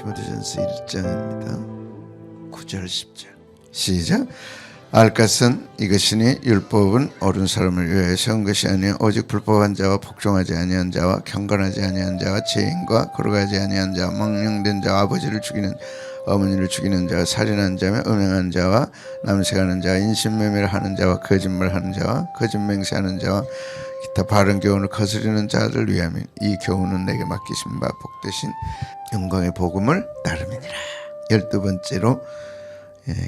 디모데전서 1장입니다. 9절 10절 시작. 알 것은 이것이니 율법은 옳은 사람을 위하여 세운 것이 아니요 오직 불법한 자와 복종하지 아니한 자와 경건하지 아니한 자와 죄인과 거룩하지 아니한 자와 망령된 자와 아버지를 죽이는 어머니를 죽이는 자와 살인한 자며 음행한 자와 남색하는 자와 인신매매를 하는 자와 거짓말하는 자와 거짓 맹세하는 자와 기타 바른 교훈을 거스르는 자를 위하며 이 교훈은 내게 맡기신 바 복되신 영광의 복음을 따름이니라. 12번째로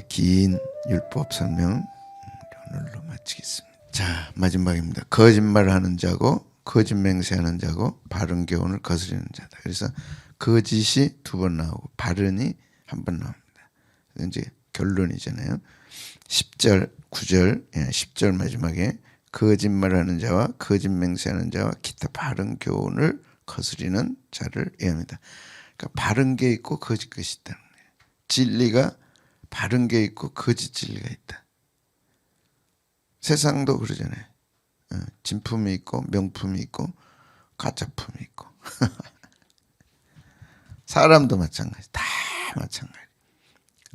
긴 율법 설명 오늘로 마치겠습니다. 자, 마지막입니다. 거짓말하는 자고 거짓 맹세하는 자고 바른 교훈을 거스르는 자다. 그래서 거짓이 두 번 나오고 바른이 한 번 나옵니다. 이제 결론이잖아요. 10절 9절 10절 마지막에 거짓말하는 자와 거짓 맹세하는 자와 기타 바른 교훈을 거스리는 자를 의합니다. 그러니까 바른 게 있고 거짓 것이 있다는 거예요. 진리가 바른 게 있고 거짓 진리가 있다. 세상도 그러잖아요. 진품이 있고 명품이 있고 가짜품이 있고 사람도 마찬가지. 다 마찬가지.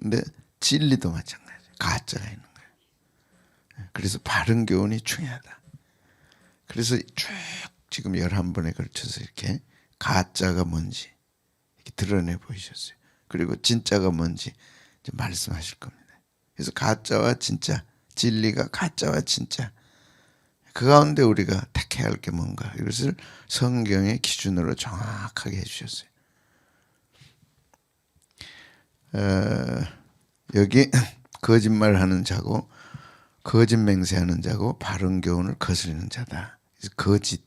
근데 진리도 마찬가지. 가짜가 있는 거예요. 그래서 바른 교훈이 중요하다. 그래서 쭉 지금 11번에 걸쳐서 이렇게 가짜가 뭔지 이렇게 드러내 보이셨어요. 그리고 진짜가 뭔지 이제 말씀하실 겁니다. 그래서 가짜와 진짜, 진리가 가짜와 진짜, 그 가운데 우리가 택해야 할 게 뭔가, 이것을 성경의 기준으로 정확하게 해주셨어요. 여기 거짓말하는 자고 거짓 맹세하는 자고 바른 교훈을 거스르는 자다. 거짓,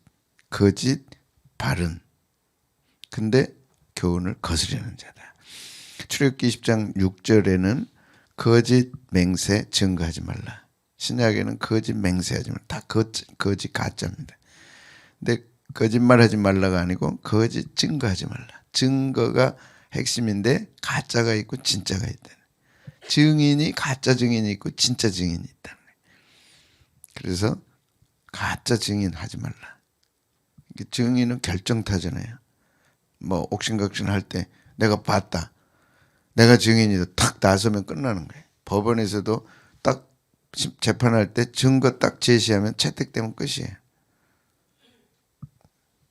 바른. 근데 교훈을 거스르는 자다. 출애굽기 20장 6절에는 거짓 맹세 증거하지 말라. 신약에는 거짓 맹세하지 말라. 다 거짓 가짜입니다. 근데 거짓말하지 말라가 아니고 거짓 증거하지 말라. 증거가 핵심인데 가짜가 있고 진짜가 있다. 증인이 가짜 증인이 있고 진짜 증인이 있다. 그래서 가짜 증인 하지 말라. 증인은 결정타잖아요. 뭐 옥신각신 할 때 내가 봤다. 내가 증인이다. 탁 나서면 끝나는 거예요. 법원에서도 딱 재판할 때 증거 딱 제시하면 채택되면 끝이에요.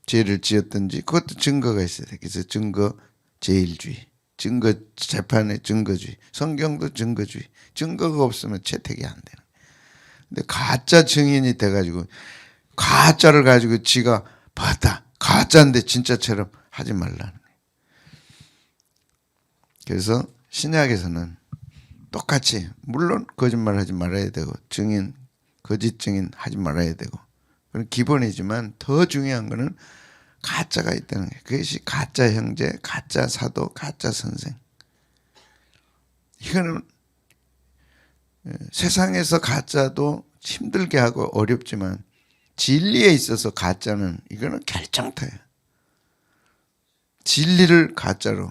죄를 지었든지 그것도 증거가 있어야 돼요. 그래서 증거 제일주의, 증거 재판의 증거주의, 성경도 증거주의. 증거가 없으면 채택이 안 되는 거예요. 근데 가짜 증인이 돼가지고 가짜를 가지고 지가 봤다. 가짜인데 진짜처럼 하지 말라는 거예요. 그래서 신약에서는 똑같이 물론 거짓말하지 말아야 되고 증인, 거짓 증인 하지 말아야 되고 그건 기본이지만 더 중요한 거는 가짜가 있다는 거예요. 그것이 가짜 형제, 가짜 사도, 가짜 선생. 이거는 세상에서 가짜도 힘들게 하고 어렵지만 진리에 있어서 가짜는 이거는 결정타예요. 진리를 가짜로,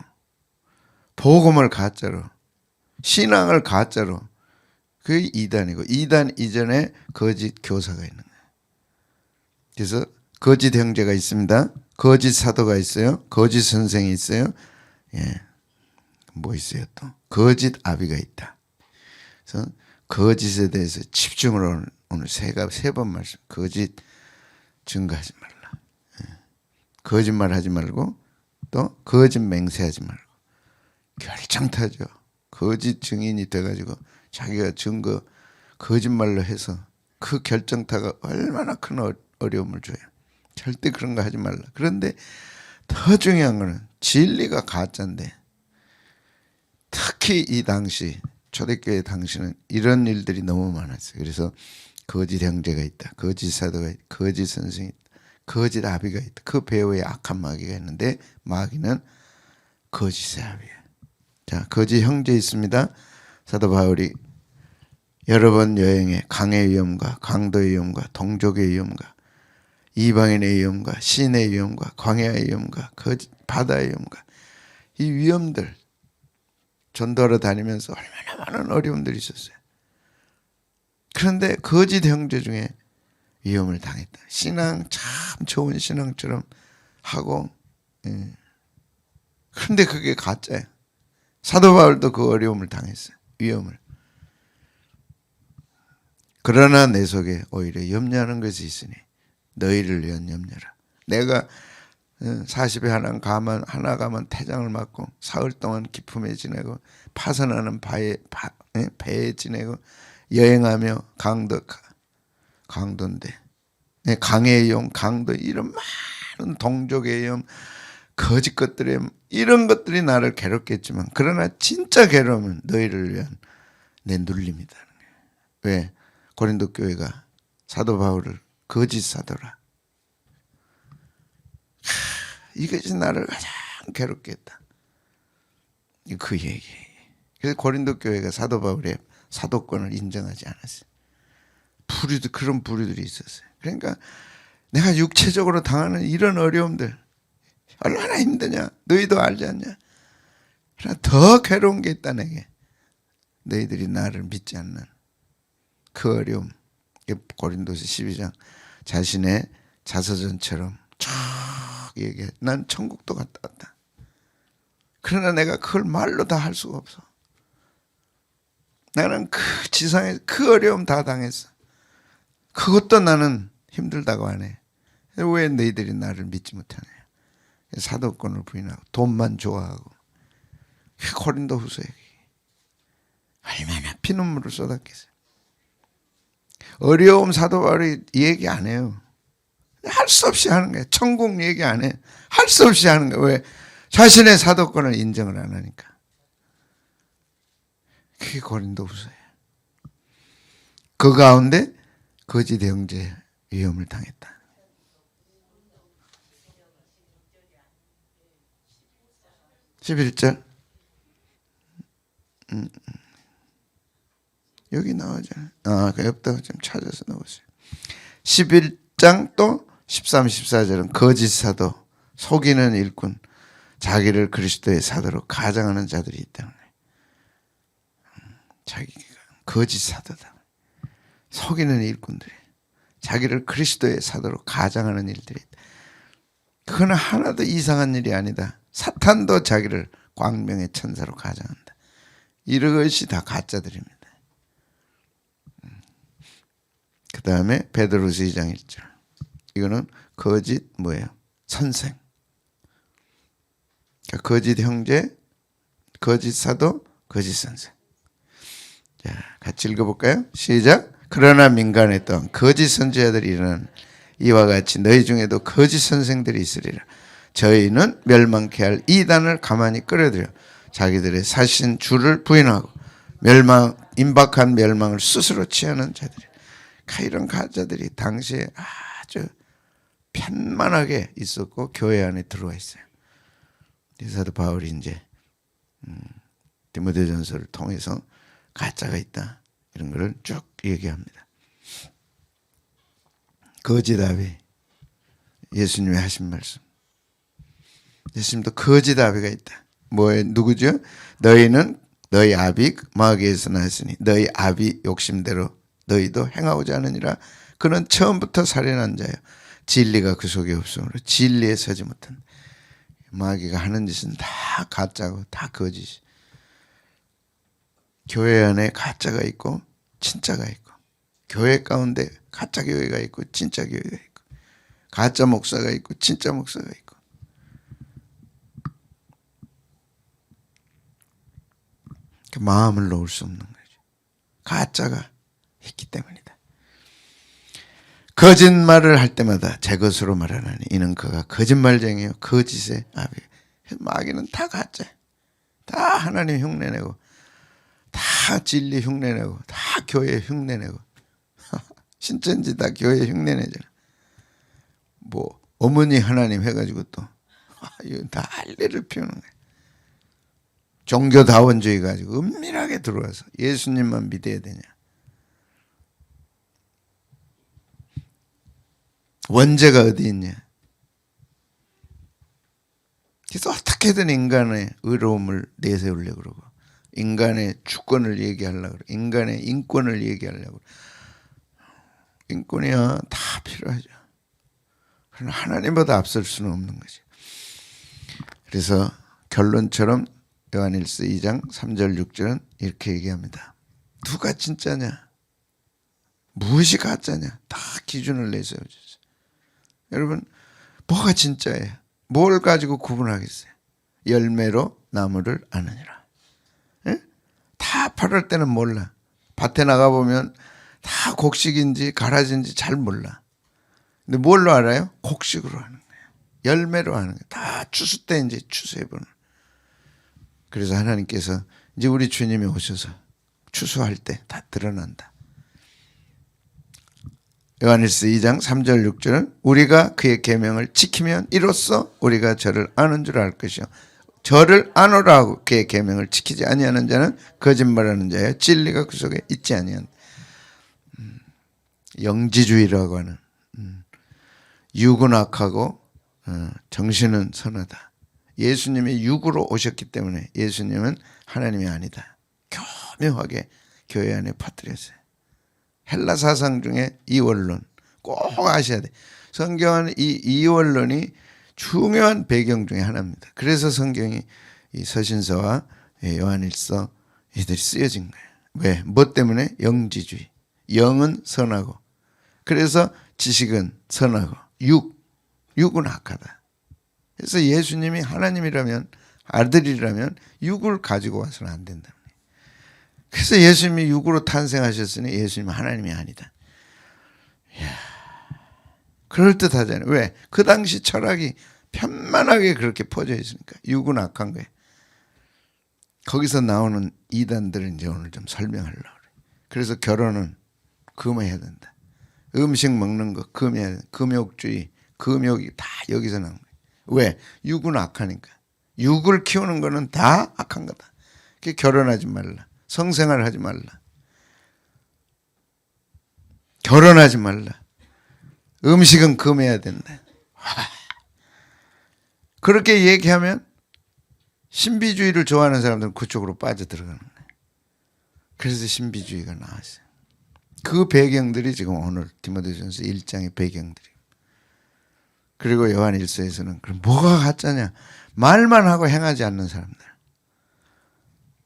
복음을 가짜로, 신앙을 가짜로, 그게 이단이고 이단 이전에 거짓 교사가 있는 거예요. 그래서 거짓 형제가 있습니다. 거짓 사도가 있어요. 거짓 선생이 있어요. 뭐 있어요 또? 거짓 아비가 있다. 그래서 거짓에 대해서 집중을 오늘 세 번 말씀. 거짓 증거하지 말라. 거짓말하지 말고 또 거짓 맹세하지 말고. 결정타죠. 거짓 증인이 돼가지고 자기가 증거 거짓말로 해서 그 결정타가 얼마나 큰 어려움을 줘요. 절대 그런 거 하지 말라. 그런데 더 중요한 거는 진리가 가짜인데 특히 이 당시 초대교회 당시는 이런 일들이 너무 많았어요. 그래서 거짓 형제가 있다. 거짓 사도가 있다. 거짓 선생이 있다. 거짓 아비가 있다. 그 배후에 악한 마귀가 있는데 마귀는 거짓의 아비예요. 자, 거짓 형제 있습니다. 사도 바울이 여러 번 여행에 강의 위험과 강도의 위험과 동족의 위험과 이방인의 위험과 신의 위험과 광야의 위험과 바다의 위험과 이 위험들 전도하러 다니면서 얼마나 많은 어려움들이 있었어요. 그런데 거짓 형제 중에 위험을 당했다. 신앙 참 좋은 신앙처럼 하고 그런데 그게 가짜야. 사도 바울도 그 어려움을 당했어요. 위험을. 그러나 내 속에 오히려 염려하는 것이 있으니 너희를 위한 염려라. 내가 40에 하나 가면 태장을 맞고 사흘 동안 기품에 지내고 파선하는 배에 지내고 여행하며 강도인데 강의 용 강도 이런 많은 동족의 용 거짓 것들에 이런 것들이 나를 괴롭겠지만 그러나 진짜 괴로움은 너희를 위한 내 눌림이다. 왜? 고린도 교회가 사도 바울을 거짓 사도라. 이것이 나를 가장 괴롭게 했다. 그 얘기. 그래서 고린도 교회가 사도 바울의 사도권을 인정하지 않았어요. 그런 부류들이 있었어요. 그러니까 내가 육체적으로 당하는 이런 어려움들 얼마나 힘드냐. 너희도 알지 않냐. 그러나 더 괴로운 게 있다 내게. 너희들이 나를 믿지 않는 그 어려움. 고린도서 12장 자신의 자서전처럼 쭉 얘기해. 난 천국도 갔다 왔다. 그러나 내가 그걸 말로 다 할 수가 없어. 나는 그 지상에 그 어려움 다 당했어. 그것도 나는 힘들다고 하네. 왜 너희들이 나를 믿지 못하냐. 사도권을 부인하고 돈만 좋아하고. 고린도 후서 얘기. 얼마나 피눈물을 쏟았겠어요. 어려움 사도 바울이 얘기 안 해요. 할 수 없이 하는 거예요. 천국 얘기 안 해. 할 수 없이 하는 거예요. 왜? 자신의 사도권을 인정을 안 하니까. 그게 고린도 후서예요. 그 가운데 거짓 형제 위험을 당했다. (11절) 여기 나오잖아요. 그 옆다가 좀 찾아서 넣으세요. 11장 또 13, 14절은 거짓 사도, 속이는 일꾼, 자기를 그리스도의 사도로 가장하는 자들이 있다는 거예요. 자기가 거짓 사도다. 속이는 일꾼들이 자기를 그리스도의 사도로 가장하는 일들이 있다. 그거는 하나도 이상한 일이 아니다. 사탄도 자기를 광명의 천사로 가장한다. 이것이 다 가짜들입니다. 그 다음에 베드로서 2장 1절. 이거는 거짓 뭐예요? 선생. 그러니까 거짓 형제, 거짓 사도, 거짓 선생. 자, 같이 읽어볼까요? 시작. 그러나 민간에 또한 거짓 선지자들이 일어나는 이와 같이 너희 중에도 거짓 선생들이 있으리라. 저희는 멸망케 할 이단을 가만히 끌어들여 자기들의 사신 주를 부인하고 임박한 멸망을 스스로 취하는 자들이. 이런 가짜들이 당시에 아주 편만하게 있었고 교회 안에 들어와 있어요. 사도 바울이 이제 디모데전서를 통해서 가짜가 있다 이런 거를 쭉 얘기합니다. 거짓 아비, 예수님이 하신 말씀. 예수님도 거짓 아비가 있다. 누구죠? 너희는 너희 아비 마귀에서 나왔으니 너희 아비 욕심대로 너희도 행하고자 하느니라. 그는 처음부터 살인한 자요. 진리가 그 속에 없으므로 진리에 서지 못한다. 마귀가 하는 짓은 다 가짜고 다 거짓이. 교회 안에 가짜가 있고 진짜가 있고, 교회 가운데 가짜 교회가 있고 진짜 교회가 있고, 가짜 목사가 있고 진짜 목사가 있고. 그 마음을 놓을 수 없는 거죠. 가짜가 있기 때문이다. 거짓말을 할 때마다 제 것으로 말하나니 이는 그가 거짓말쟁이요 거짓의 아비. 마귀는 다 가짜. 다 하나님 흉내내고, 다 진리 흉내내고, 다 교회 흉내내고. 신천지 다 교회 흉내내잖아. 어머니 하나님 해가지고 또 이거 다 할례를 피우는 거야. 종교다원주의 가지고 은밀하게 들어와서 예수님만 믿어야 되냐. 원죄가 어디 있냐. 그래서 어떻게든 인간의 의로움을 내세우려고 그러고, 인간의 주권을 얘기하려고 그러고, 인간의 인권을 얘기하려고 그러고. 인권이야 다 필요하죠. 그러나 하나님보다 앞설 수는 없는 거죠. 그래서 결론처럼 요한일서 2장 3절 6절은 이렇게 얘기합니다. 누가 진짜냐? 무엇이 가짜냐? 다 기준을 내세워주세요. 여러분, 뭐가 진짜예요? 뭘 가지고 구분하겠어요? 열매로 나무를 아느니라. 예? 다 8월 때는 몰라. 밭에 나가보면 다 곡식인지 가라지인지 잘 몰라. 근데 뭘로 알아요? 곡식으로 하는 거예요. 열매로 하는 거예요. 다 추수 때 이제 추수해보는. 그래서 하나님께서 이제 우리 주님이 오셔서 추수할 때 다 드러난다. 요한일서 2장 3절 6절은 우리가 그의 계명을 지키면 이로써 우리가 저를 아는 줄 알 것이요 저를 아노라 하고 그의 계명을 지키지 아니하는 자는 거짓말하는 자여 진리가 그 속에 있지 아니한 영지주의라고 하는 육은 악하고 정신은 선하다. 예수님이 육으로 오셨기 때문에 예수님은 하나님이 아니다. 교묘하게 교회 안에 퍼뜨렸어요. 헬라 사상 중에 이원론 꼭 아셔야 돼. 성경은 이 이원론이 중요한 배경 중에 하나입니다. 그래서 성경이 이 서신서와 요한일서 이들이 쓰여진 거예요. 왜? 뭐 때문에? 영지주의. 영은 선하고 그래서 지식은 선하고 육은 악하다. 그래서 예수님이 하나님이라면 아들이라면 육을 가지고 와서는 안 된다. 그래서 예수님이 육으로 탄생하셨으니 예수님은 하나님이 아니다. 이야, 그럴듯하잖아요. 왜? 그 당시 철학이 편만하게 그렇게 퍼져 있으니까. 육은 악한 거예요. 거기서 나오는 이단들을 이제 오늘 좀 설명하려고 그래요. 그래서 결혼은 금해야 된다. 음식 먹는 거 금해야 된다. 금욕주의, 금욕이 다 여기서 나온 거예요. 왜? 육은 악하니까. 육을 키우는 거는 다 악한 거다. 결혼하지 말라. 성생활 하지 말라. 결혼하지 말라. 음식은 금해야 된다. 그렇게 얘기하면 신비주의를 좋아하는 사람들은 그쪽으로 빠져들어가는 거예요. 그래서 신비주의가 나왔어요. 그 배경들이 지금 오늘 디모데전서 1장의 배경들이에요. 그리고 요한일서에서는 그럼 뭐가 가짜냐? 말만 하고 행하지 않는 사람들.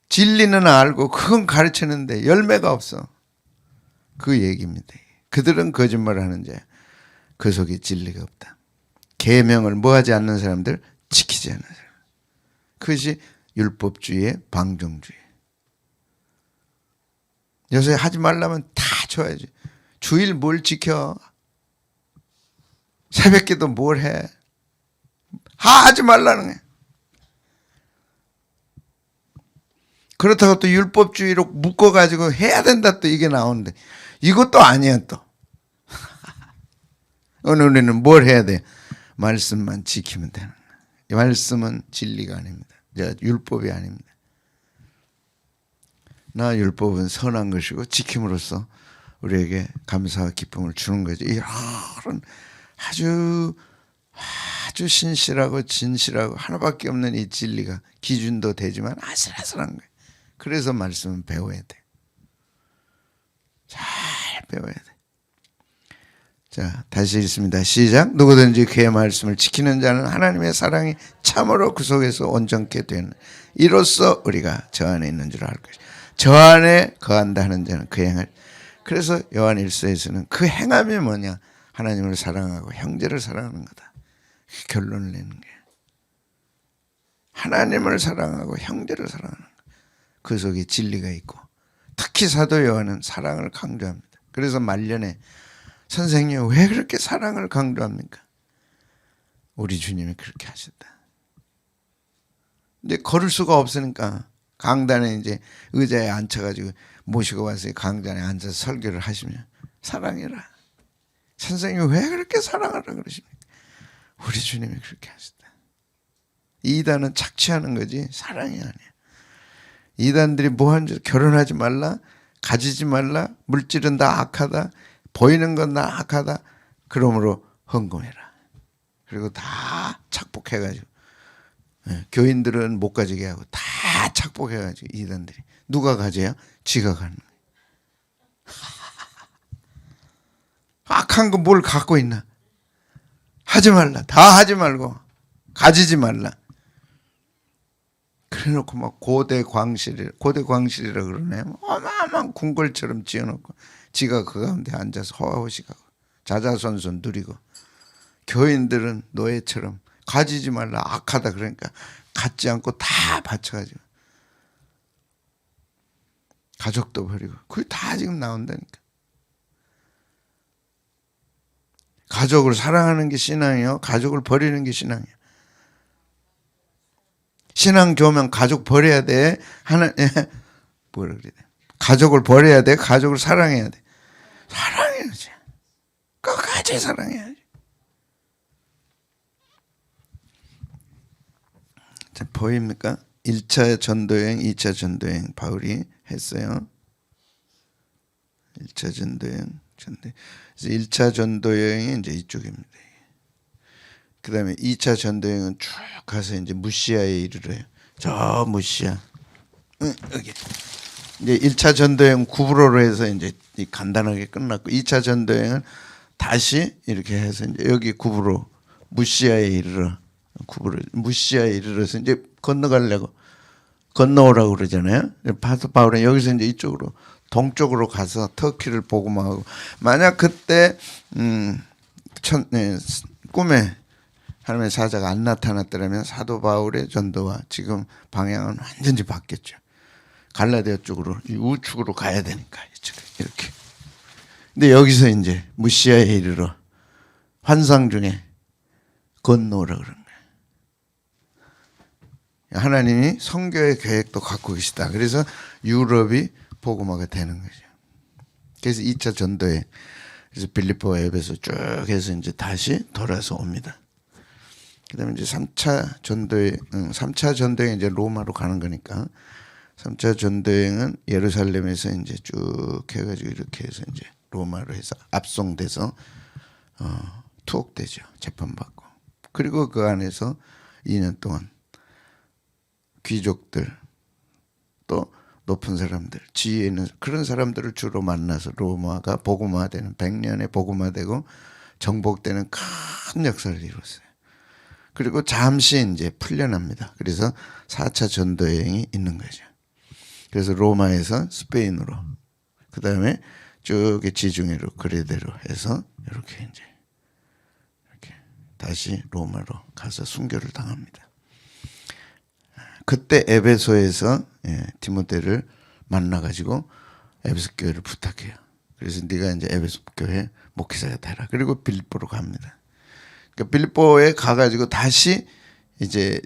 진리는 알고 그건 가르치는데 열매가 없어. 그 얘기입니다. 그들은 거짓말을 하는 자야. 그 속에 진리가 없다. 계명을 뭐하지 않는 사람들, 지키지 않는 사람. 그것이 율법주의의 방종주의. 요새 하지 말라면 다 줘야지. 주일 뭘 지켜? 새벽기도 뭘 해? 하지 말라는 거야. 그렇다고 또 율법주의로 묶어가지고 해야 된다 또 이게 나오는데 이것도 아니야 또. 오늘 우리는 뭘 해야 돼? 말씀만 지키면 되는 거야. 이 말씀은 진리가 아닙니다. 율법이 아닙니다. 나 율법은 선한 것이고 지킴으로써 우리에게 감사와 기쁨을 주는 거죠. 이런 아주 신실하고 진실하고 하나밖에 없는 이 진리가 기준도 되지만 아슬아슬한 거예요. 그래서 말씀은 배워야 돼. 잘 배워야 돼. 자, 다시 읽습니다. 시작. 누구든지 그의 말씀을 지키는 자는 하나님의 사랑이 참으로 그 속에서 온전케 되는 이로써 우리가 저 안에 있는 줄 알 것이다. 저 안에 거한다 하는 자는 그 행을. 그래서 요한일서에서는 그 행함이 뭐냐? 하나님을 사랑하고 형제를 사랑하는 거다. 결론을 내는 거예요. 하나님을 사랑하고 형제를 사랑하는 거예요. 그 속에 진리가 있고 특히 사도 요한은 사랑을 강조합니다. 그래서 말년에 선생님 왜 그렇게 사랑을 강조합니까? 우리 주님이 그렇게 하셨다. 근데 걸을 수가 없으니까 강단에 이제 의자에 앉혀가지고 모시고 와서 강단에 앉아서 설교를 하시면 사랑해라. 선생님 왜 그렇게 사랑하라 그러십니까? 우리 주님이 그렇게 하셨다. 이단은 착취하는 거지 사랑이 아니야. 이단들이 뭐 하는 줄 결혼하지 말라, 가지지 말라, 물질은 다 악하다, 보이는 건 다 악하다. 그러므로 헌금해라. 그리고 다 착복해가지고 교인들은 못 가지게 하고 다 착복해가지고 이단들이 누가 가져야? 지가 가는 거예요. 악한 거 뭘 갖고 있나? 하지 말라. 다 하지 말고 가지지 말라. 그래놓고 막 고대 광실이라 그러네. 어마어마한 궁궐처럼 지어놓고 지가 그 가운데 앉아서 허허시가고 자자손손 누리고, 교인들은 노예처럼 가지지 말라, 악하다 그러니까 갖지 않고 다 바쳐가지고, 가족도 버리고. 그게 다 지금 나온다니까. 가족을 사랑하는 게 신앙이요, 가족을 버리는 게 신앙이에요. 신앙 좋으면 가족 버려야 돼. 뭐라 그래야 돼? 가족을 버려야 돼. 가족을 사랑해야 돼. 사랑해야지. 끝까지 사랑해야지. 자, 보입니까? 1차 전도여행, 2차 전도여행 바울이 했어요. 1차 전도여행. 그래서 1차 전도여행이 이제 이쪽입니다. 그 다음에 2차 전도여행은 쭉 가서 이제 무시아에 이르러요. 저 무시아. 여기. 이제 1차 전도여행 구브로로 해서 이제 간단하게 끝났고, 2차 전도여행은 다시 이렇게 해서 이제 여기 구브로 무시아에 이르러, 무시아에 이르러서 이제 건너오라고 그러잖아요. 파서 바울은 여기서 이제 이쪽으로 동쪽으로 가서 터키를 복음하고, 만약 그때 꿈에 하나님의 사자가 안 나타났더라면 사도 바울의 전도와 지금 방향은 완전히 바뀌었죠. 갈라디아 쪽으로, 우측으로 가야 되니까 이렇게. 근데 여기서 이제 무시아에 이르러 환상 중에 건너오라 그런 거예요. 하나님이 선교의 계획도 갖고 계시다. 그래서 유럽이 복음화가 되는 거죠. 그래서 2차 전도에, 그래서 빌립보와 에베소 쭉 해서 이제 다시 돌아서 옵니다. 그다음에 이제 3차 전도여행 이제 로마로 가는 거니까, 3차 전도여행은 예루살렘에서 이제 쭉 해가지고 이렇게 해서 이제 로마로 해서 압송돼서 투옥되죠. 재판받고. 그리고 그 안에서 2년 동안 귀족들 또 높은 사람들, 지위에 있는 그런 사람들을 주로 만나서 로마가 복음화되는, 100년에 복음화되고 정복되는 큰 역사를 이뤘어요. 그리고 잠시 이제 풀려납니다. 그래서 4차 전도여행이 있는 거죠. 그래서 로마에서 스페인으로, 그 다음에 쭉 지중해로 그리대로 해서 이렇게 이제 이렇게 다시 로마로 가서 순교를 당합니다. 그때 에베소에서 디모데를 만나가지고 에베소 교회를 부탁해요. 그래서 네가 이제 에베소 교회 목회자가 되라. 그리고 빌립보로 갑니다. 그러니까 빌립보에 가가지고 다시 이제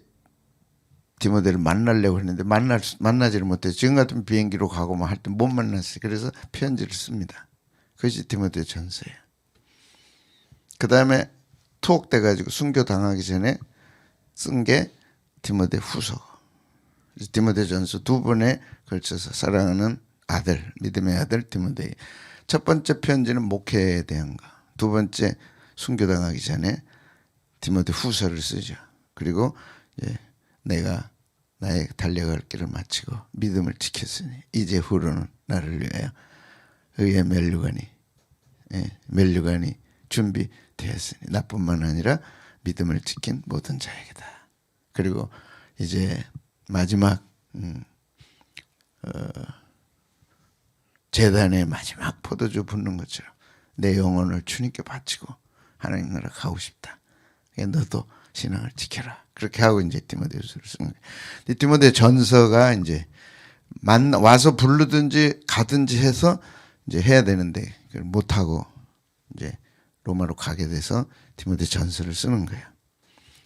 디모데를 만나려고 했는데 만나지를 못해서, 지금 같은 비행기로 가고 뭐 할 때 못 만났어요. 그래서 편지를 씁니다. 그것이 디모데 전서예요. 그 다음에 투옥돼가지고 순교 당하기 전에 쓴 게 디모데 후서. 디모데 전서 2번에 걸쳐서 사랑하는 아들, 믿음의 아들 디모데. 첫 번째 편지는 목회에 대한 거, 두 번째 순교당하기 전에 디모데 후서를 쓰죠. 그리고 내가 나의 달려갈 길을 마치고 믿음을 지켰으니 이제 후로는 나를 위하여 의의 멸류관이 준비되었으니 나뿐만 아니라 믿음을 지킨 모든 자에게다. 그리고 이제 마지막 제단의 마지막 포도주 붓는 것처럼 내 영혼을 주님께 바치고 하나님 나라 가고 싶다. 너도 신앙을 지켜라. 그렇게 하고 이제 디모데후서를 쓰는 거예요. 디모데 전서가 이제 와서 부르든지 가든지 해서 이제 해야 되는데 그걸 못 하고 이제 로마로 가게 돼서 디모데 전서를 쓰는 거예요.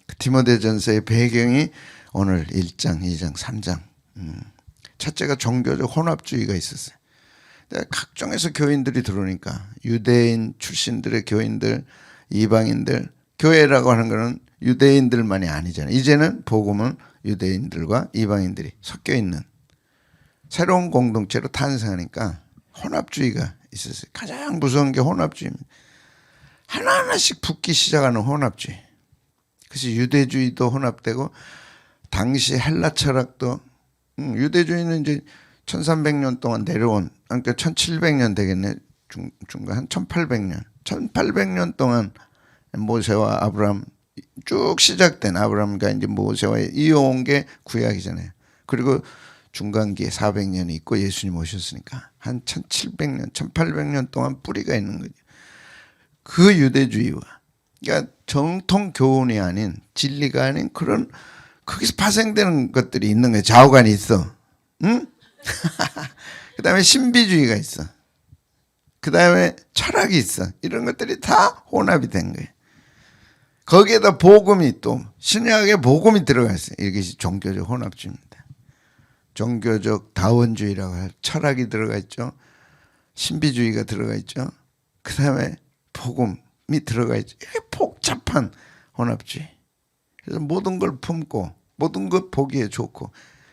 그 디모데 전서의 배경이 오늘 1장, 2장, 3장. 첫째가 종교적 혼합주의가 있었어요. 각종에서 교인들이 들어오니까 유대인 출신들의 교인들, 이방인들, 교회라고 하는 거는 유대인들만이 아니잖아요. 이제는 복음은 유대인들과 이방인들이 섞여 있는 새로운 공동체로 탄생하니까 혼합주의가 있었어요. 가장 무서운 게 혼합주의입니다. 하나하나씩 붙기 시작하는 혼합주의. 그래서 유대주의도 혼합되고, 당시 헬라 철학도, 유대주의는 이제 1300년 동안 내려온, 그러니까 1700년 되겠네. 중간 한 1800년. 1800년 동안 모세와 아브라함 쭉 시작된, 아브라함과 이제 모세와 이어온 게 구약이잖아요. 그리고 중간기에 400년이 있고 예수님 오셨으니까 한 1700년, 1800년 동안 뿌리가 있는 거죠. 그 유대주의와 그러니까 정통 교훈이 아닌 진리가 아닌 그런 거기서 파생되는 것들이 있는 거예요. 좌우간이 있어. 응? 그 다음에 신비주의가 있어. 그 다음에 철학이 있어. 이런 것들이 다 혼합이 된 거예요. 거기에다 복음이 또 신약에 복음이 들어가 있어요. 이것이 종교적 혼합주의입니다. 종교적 다원주의라고 할 철학이 들어가 있죠. 신비주의가 들어가 있죠. 그 다음에 복음이 들어가 있죠. 이게 복잡한 혼합주의. 그래서 모든 걸 품고 모든 것 보기에 좋고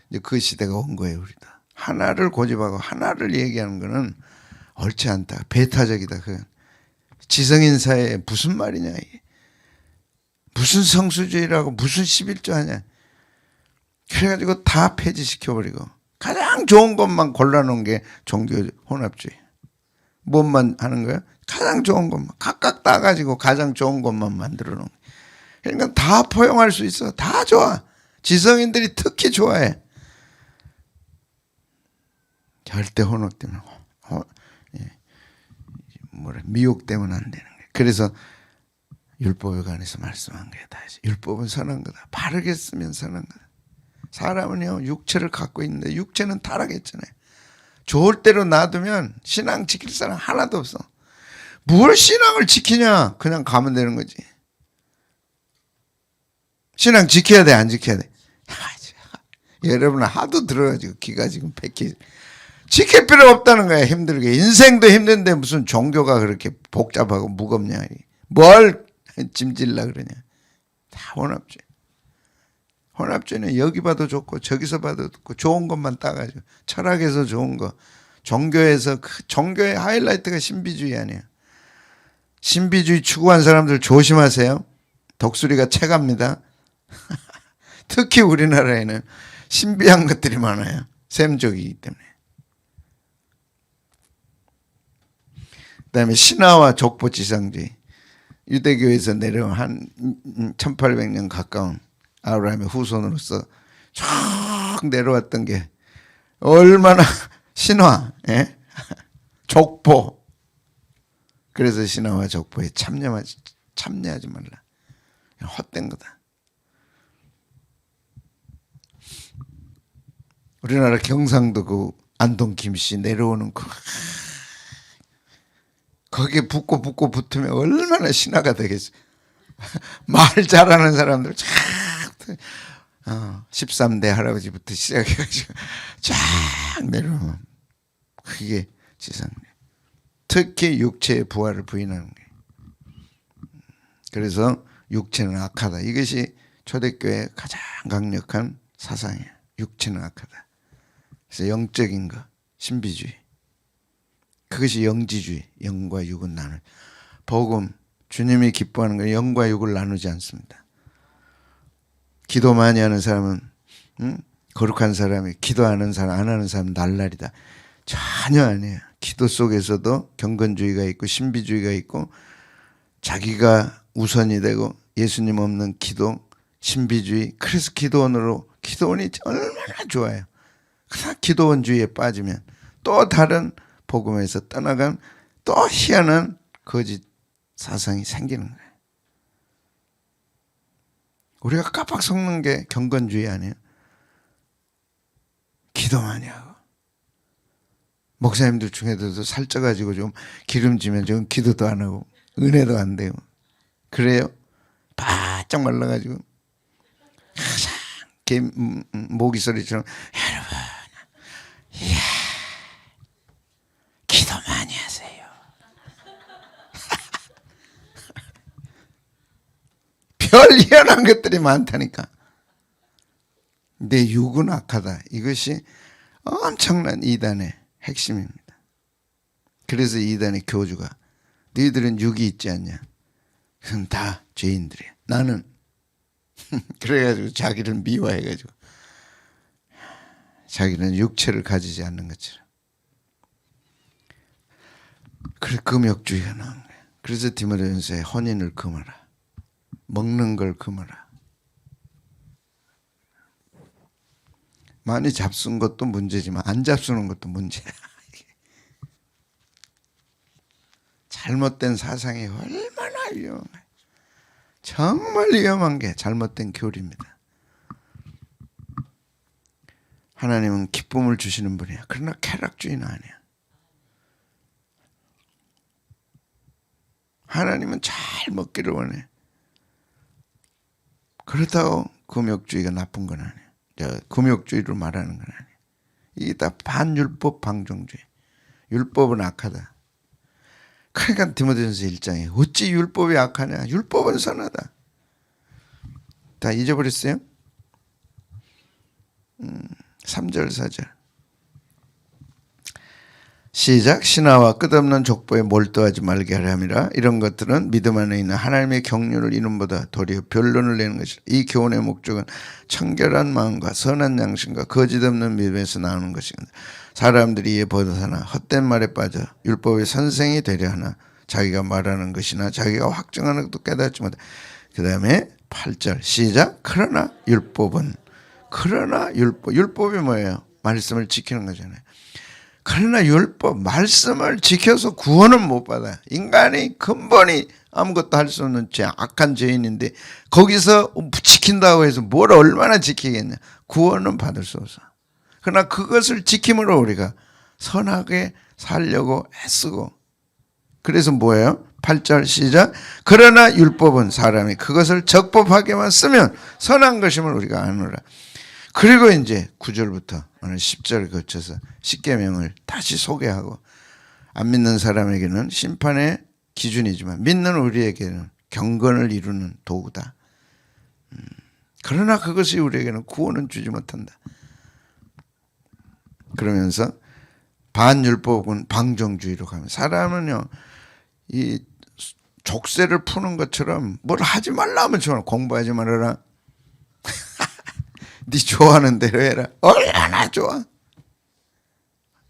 이제 그 시대가 온 거예요. 우리도 하나를 고집하고 하나를 얘기하는 거는 옳지 않다. 배타적이다. 그 지성인 사회에 무슨 말이냐 이게. 무슨 성수주의라고 무슨 11조 하냐. 그래가지고 다 폐지시켜버리고 가장 좋은 것만 골라놓은 게 종교 혼합주의. 뭔만 하는 거야? 가장 좋은 것만 각각 따가지고 가장 좋은 것만 만들어 놓은 거야. 그러니까 다 포용할 수 있어. 다 좋아. 지성인들이 특히 좋아해. 절대 혼합되면 미혹되면 안 되는 거야. 그래서 율법에 관해서 말씀한 거야. 다시 율법은 선한 거다. 바르게 쓰면 선한 거다. 사람은요 육체를 갖고 있는데 육체는 타락했잖아요. 좋을 대로 놔두면 신앙 지킬 사람 하나도 없어. 뭘 신앙을 지키냐. 그냥 가면 되는 거지. 신앙 지켜야 돼 안 지켜야 돼. 여러분 하도 들어가지고 기가 지금 백기. 지킬 필요 없다는 거야. 힘들게. 인생도 힘든데 무슨 종교가 그렇게 복잡하고 무겁냐. 뭘 짐질라 그러냐. 다 혼합주의. 혼합주의는 여기 봐도 좋고 저기서 봐도 좋고 좋은 것만 따가지고 철학에서 좋은 거 종교에서 그 종교의 하이라이트가 신비주의 아니에요. 신비주의 추구한 사람들 조심하세요. 독수리가 채갑니다. 특히 우리나라에는 신비한 것들이 많아요. 셈족이기 때문에. 그다음에 신화와 족보지상주의. 유대교에서 내려온 한 1800년 가까운 아브라함의 후손으로서 쭉 내려왔던 게 얼마나 신화, 예? 족보. 그래서 신화와 족보에 참여하지 말라. 헛된 거다. 우리나라 경상도 그 안동 김씨 내려오는 그 거기에 붙고 붙으면 얼마나 신화가 되겠어. 말 잘하는 사람들 쫙 13대 할아버지부터 시작해가지고 쫙 내려오면 그게 지상례. 특히 육체의 부활을 부인하는 거예요. 그래서 육체는 악하다. 이것이 초대교회의 가장 강력한 사상이에요. 육체는 악하다. 그래서 영적인 거, 신비주의. 그것이 영지주의. 영과 육은 나눌. 복음, 주님이 기뻐하는 건 영과 육을 나누지 않습니다. 기도 많이 하는 사람은 거룩한 사람이 기도하는 사람 안 하는 사람은 날라리다. 전혀 아니에요. 기도 속에서도 경건주의가 있고 신비주의가 있고 자기가 우선이 되고 예수님 없는 기도, 신비주의. 그래서 기도원이 얼마나 좋아요. 그러나 기도원주의에 빠지면 또 다른 복음에서 떠나간 또 희한한 거짓 사상이 생기는 거예요. 우리가 깜빡 속는 게 경건주의 아니에요? 기도 많이 하고 목사님들 중에도 살쪄가지고 좀 기름지면 좀 기도도 안 하고 은혜도 안 되고 그래요? 바짝 말라가지고 개 모기 소리처럼 여러분 이야 기도 많이 하세요. 별 희한한 것들이 많다니까. 내 육은 악하다. 이것이 엄청난 이단의 핵심입니다. 그래서 이단의 교주가 너희들은 육이 있지 않냐. 그건 다 죄인들이야. 나는 그래가지고 자기를 미화해가지고 자기는 육체를 가지지 않는 것처럼. 그래 금욕주의가 나온 거야. 그래서 디모데전서에 혼인을 금하라. 먹는 걸 금하라. 많이 잡순 것도 문제지만 안 잡수는 것도 문제야. 잘못된 사상이 얼마나 위험해. 정말 위험한 게 잘못된 교리입니다. 하나님은 기쁨을 주시는 분이야. 그러나 쾌락주의는 아니야. 하나님은 잘 먹기를 원해. 그렇다고 금욕주의가 나쁜 건 아니야. 금욕주의로 말하는 건 아니야. 이게 다 반율법 방종주의. 율법은 악하다. 그러니까 디모데전서 1장에 어찌 율법이 악하냐. 율법은 선하다. 다 잊어버렸어요? 3절 4절 시작. 신하와 끝없는 족보에 몰두하지 말게 하려 함이라. 이런 것들은 믿음 안에 있는 하나님의 경륜을 이름보다 도리어 변론을 내는 것이라. 이 교훈의 목적은 청결한 마음과 선한 양심과 거짓 없는 믿음에서 나오는 것이다. 사람들이 이에 벗어나 헛된 말에 빠져 율법의 선생이 되려 하나 자기가 말하는 것이나 자기가 확증하는 것도 깨닫지 못해. 그 다음에 8절 시작. 그러나 율법은 율법이 뭐예요? 말씀을 지키는 거잖아요. 그러나 율법 말씀을 지켜서 구원은 못 받아요. 인간이 근본이 아무것도 할 수 없는 악한 죄인인데 거기서 지킨다고 해서 뭘 얼마나 지키겠냐. 구원은 받을 수 없어. 그러나 그것을 지킴으로 우리가 선하게 살려고 애쓰고. 그래서 뭐예요? 8절 시작. 그러나 율법은 사람이 그것을 적법하게만 쓰면 선한 것임을 우리가 아노라. 그리고 이제 9절부터 오늘 10절을 거쳐서 십계명을 다시 소개하고, 안 믿는 사람에게는 심판의 기준이지만 믿는 우리에게는 경건을 이루는 도구다. 그러나 그것이 우리에게는 구원은 주지 못한다. 그러면서 반율법은 방종주의로 가면, 사람은요 이 족쇄를 푸는 것처럼 뭘 하지 말라 하면 좋아. 공부하지 말아라. 네 좋아하는 대로 해라. 얼마나 좋아.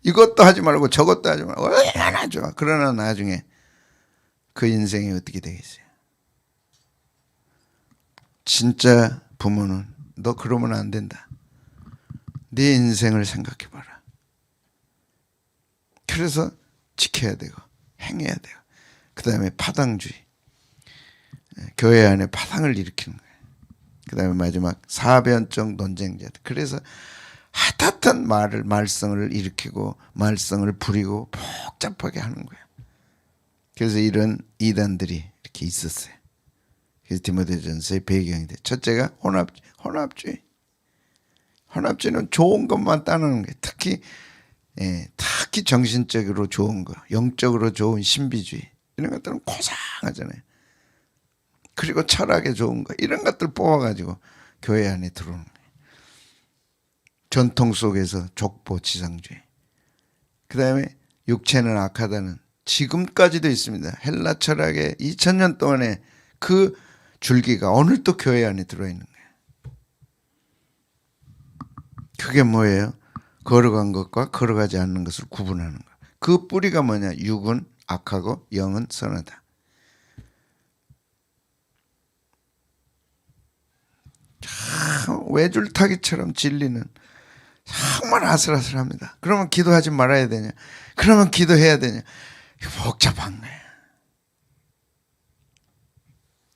이것도 하지 말고 저것도 하지 말고 얼마나 좋아. 그러나 나중에 그 인생이 어떻게 되겠어요? 진짜 부모는 너 그러면 안 된다. 네 인생을 생각해봐라. 그래서 지켜야 되고 행해야 되고. 그 다음에 파당주의. 교회 안에 파당을 일으키는 거예요. 그 다음에 마지막 사변적 논쟁자들. 그래서 핫핫한 말썽을 일으키고 말썽을 부리고 복잡하게 하는 거예요. 그래서 이런 이단들이 이렇게 있었어요. 그래서 디모데전서의 배경이 돼. 첫째가 혼합주의. 혼합주의는 좋은 것만 따르는 거예요. 특히 정신적으로 좋은 거, 영적으로 좋은 신비주의, 이런 것들은 고상하잖아요. 그리고 철학에 좋은 거, 이런 것들 뽑아가지고 교회 안에 들어오는 거예요. 전통 속에서 족보 지상주의. 그 다음에 육체는 악하다는, 지금까지도 있습니다. 헬라 철학의 2000년 동안에 그 줄기가 오늘도 교회 안에 들어있는 거예요. 그게 뭐예요? 걸어간 것과 걸어가지 않는 것을 구분하는 것. 그 뿌리가 뭐냐? 육은 악하고 영은 선하다. 참 외줄타기처럼 진리는 정말 아슬아슬합니다. 그러면 기도하지 말아야 되냐? 그러면 기도해야 되냐? 복잡한 거예요.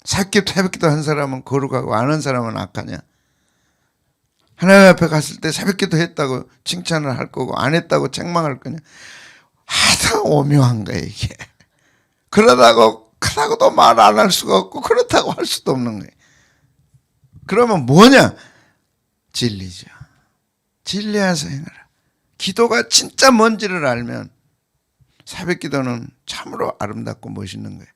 새벽기도 한 사람은 거룩하고 안 한 사람은 악하냐? 하나님 앞에 갔을 때 새벽기도 했다고 칭찬을 할 거고 안 했다고 책망할 거냐? 하다 오묘한 거예요 이게. 그러다고도 말 안 할 수가 없고 그렇다고 할 수도 없는 거예요. 그러면 뭐냐? 진리죠. 진리하서 행하라. 기도가 진짜 뭔지를 알면 새벽기도는 참으로 아름답고 멋있는 거예요.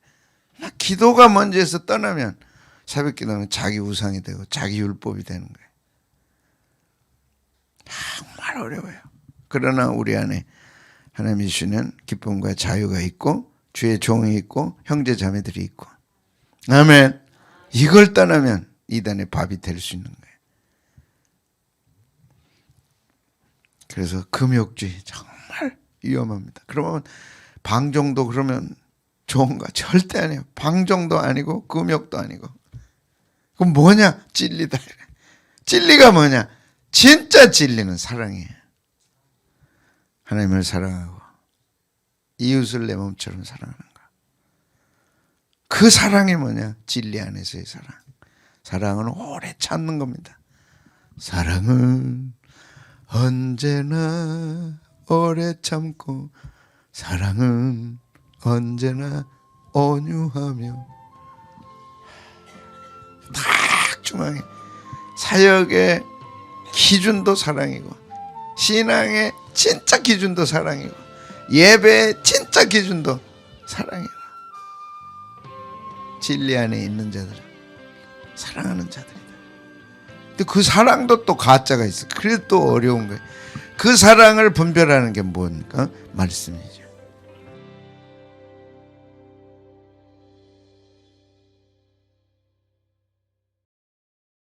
기도가 뭔지에서 떠나면 새벽기도는 자기 우상이 되고 자기 율법이 되는 거예요. 정말 어려워요. 그러나 우리 안에 하나님이 주시는 기쁨과 자유가 있고 주의 종이 있고 형제 자매들이 있고, 아멘. 이걸 떠나면 이단의 밥이 될 수 있는 거예요. 그래서 금욕주의 정말 위험합니다. 그러면 방종도 그러면 좋은가? 절대 아니에요. 방종도 아니고 금욕도 아니고. 그럼 뭐냐? 진리다. 진리가 뭐냐? 진짜 진리는 사랑이에요. 하나님을 사랑하고 이웃을 내 몸처럼 사랑하는 거. 그 사랑이 뭐냐? 진리 안에서의 사랑. 사랑은 오래 참는 겁니다. 사랑은 언제나 오래 참고 사랑은 언제나 온유하며. 딱 중앙에 사역의 기준도 사랑이고 신앙의 진짜 기준도 사랑이고 예배의 진짜 기준도 사랑이고 진리 안에 있는 자들은 사랑하는 자들이다. 근데 그 사랑도 또 가짜가 있어. 그래도 또 어려운 거예요. 그 사랑을 분별하는 게 뭡니까? 말씀이죠.